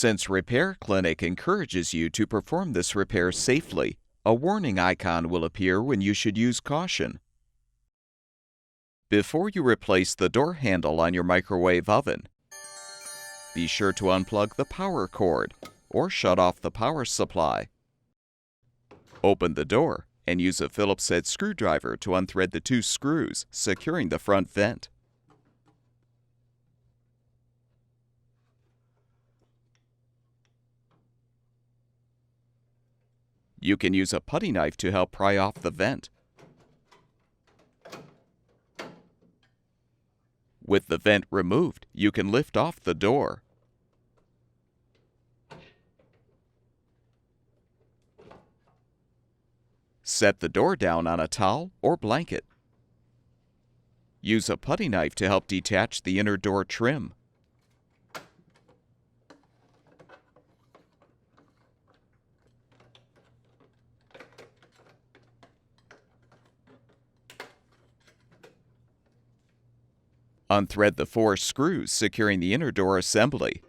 Since Repair Clinic encourages you to perform this repair safely, a warning icon will appear when you should use caution. Before you replace the door handle on your microwave oven, be sure to unplug the power cord or shut off the power supply. Open the door and use a Phillips head screwdriver to unthread the 2 screws securing the front vent. You can use a putty knife to help pry off the vent. With the vent removed, you can lift off the door. Set the door down on a towel or blanket. Use a putty knife to help detach the inner door trim. Unthread the 4 screws securing the inner door assembly.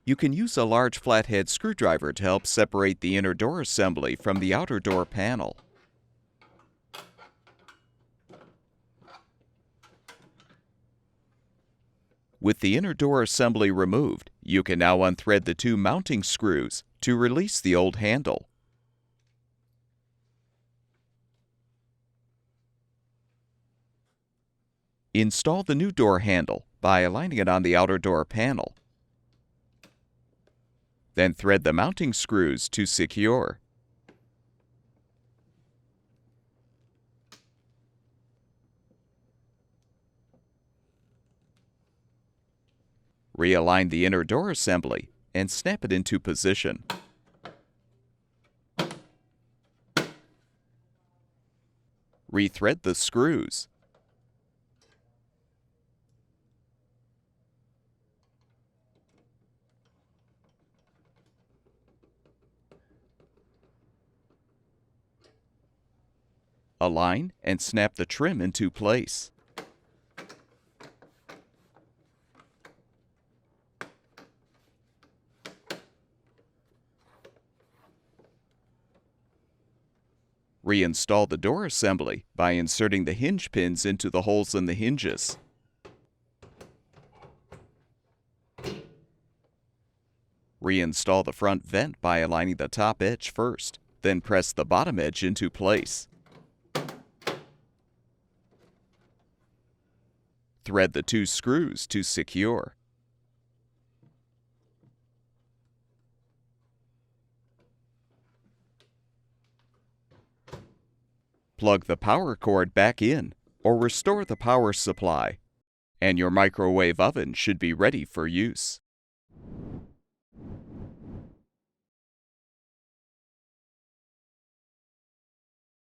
You can use a large flathead screwdriver to help separate the inner door assembly from the outer door panel. With the inner door assembly removed, you can now unthread the 2 mounting screws to release the old handle. Install the new door handle by aligning it on the outer door panel. Then thread the mounting screws to secure. Realign the inner door assembly and snap it into position. Rethread the screws. Align and snap the trim into place. Reinstall the door assembly by inserting the hinge pins into the holes in the hinges. Reinstall the front vent by aligning the top edge first, then press the bottom edge into place. Thread the 2 screws to secure. Plug the power cord back in or restore the power supply, and your microwave oven should be ready for use.